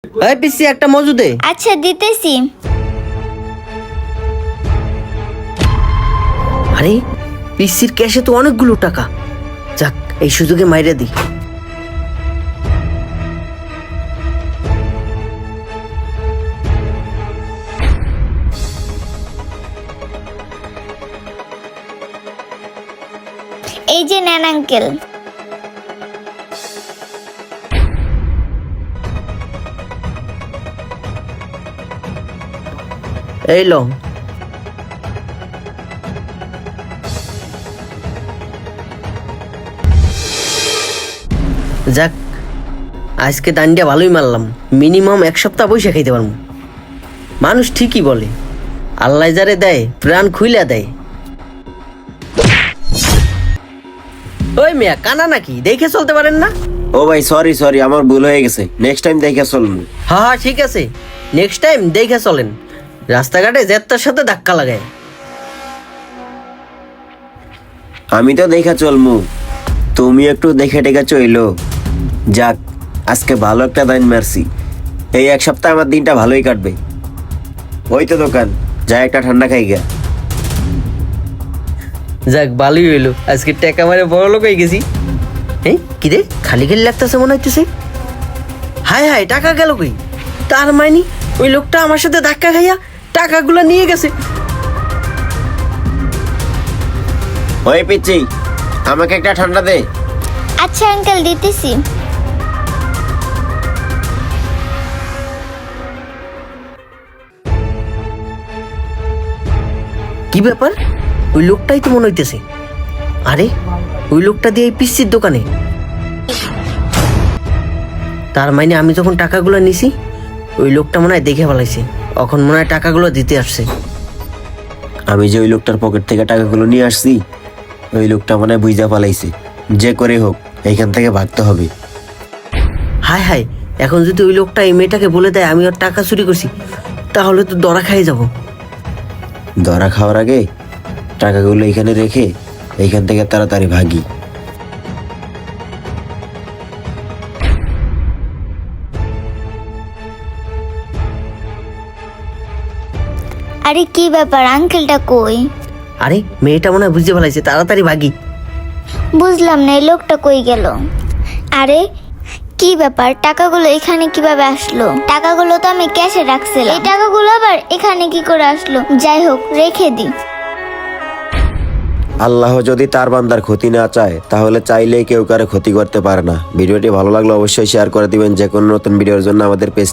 এই পিসি একটা মজু দে। আচ্ছা দিতেছি। আরে পিসির ক্যাশে তো অনেকগুলো টাকা, যাক এই সুযোগে মাইরে দি। এই যে নেন আঙ্কেল। এই লো, যাক আজকে দান্ডিয়া ভালোই মারলাম, মিনিমাম এক সপ্তাহ পয়সা খাইতে পারবো। মানুষ ঠিকই বলে, আল্লাহ যারে দেয় প্রাণ খুইলা দেয়। ওই মিয়া কানা নাকি, দেখে চলতে পারেন না? ও ভাই সরি সরি, আমার ভুল হয়ে গেছে, নেক্সট টাইম দেখে চলবো। হ্যাঁ হ্যাঁ ঠিক আছে, নেক্সট টাইম দেখে চলেন, রাস্তাঘাটে জেতার সাথে ধাক্কা লাগায়। আমি তো দেখে চলমু, তুমি একটু দেখে টেকে চইলো। যাক আজকে ভালো একটা দাইন মারছি, এই এক সপ্তাহ আমার দিনটা ভালোই কাটবে। ওই তো দোকান, যা একটা ঠান্ডা খাই গা। যাক ভালোই হইলো, আজকে টাকা মারে বড় লোক হয়ে গেছি। এই কি রে, খালি খালি লাগতেছে মনে হইতেছে। হায় হায়, টাকা গেল কই? তার মানে ওই লোকটা আমার সাথে ধাক্কা খাইয়া টাকাগুলো নিয়ে গেছে। ওই পিচ্ছি, আমাকে একটা ঠান্ডা দে। আচ্ছা আঙ্কেল দিতেছি। কি ব্যাপার, ওই লোকটাই তো মনে হইতেছে। আরে ওই লোকটা দিয়ে এই পিসির দোকানে। তার মানে আমি যখন টাকাগুলো নিছি, ওই লোকটা মনে হয় দেখে ফেলাইছে, এখন মনে হয় টাকাগুলো দিতে আসছে। আমি যে ওই লোকটার পকেট থেকে টাকাগুলো নিয়ে আসছি, ওই লোকটা মনে হয় বুঝা পালাইছে। যে করে হোক এইখান থেকে ভাগতে হবে। হায় হায়, এখন যদি ওই লোকটা এই মেয়েটাকে বলে দেয় আমি ওর টাকা চুরি করছি, তাহলে তো ধরা খাই যাব। ধরা খাওয়ার আগে টাকাগুলো এখানে রেখে এইখান থেকে তাড়াতাড়ি ভাগি। আরে কি ব্যাপার, আঙ্কেলটা কই? আরে মেয়েটা মনে হয় বুঝতে ফেলাইছে, তাড়াতাড়ি ভাগি। বুঝলাম না এই লোকটা কই গেল। আরে কি ব্যাপার, টাকাগুলো এখানে কিভাবে আসলো? টাকাগুলো তো আমি ক্যাশে রাখছিলাম, এই টাকাগুলো আবার এখানে কি করে আসলো? যাই হোক রেখে দিই। আল্লাহ যদি তার বান্দার ক্ষতি না চায়, তাহলে চাইলেই কেউ কারো ক্ষতি করতে পারে না। ভিডিওটি ভালো লাগলে অবশ্যই শেয়ার করে দিবেন। যে কোনো নতুন ভিডিওর জন্য আমাদের পেজ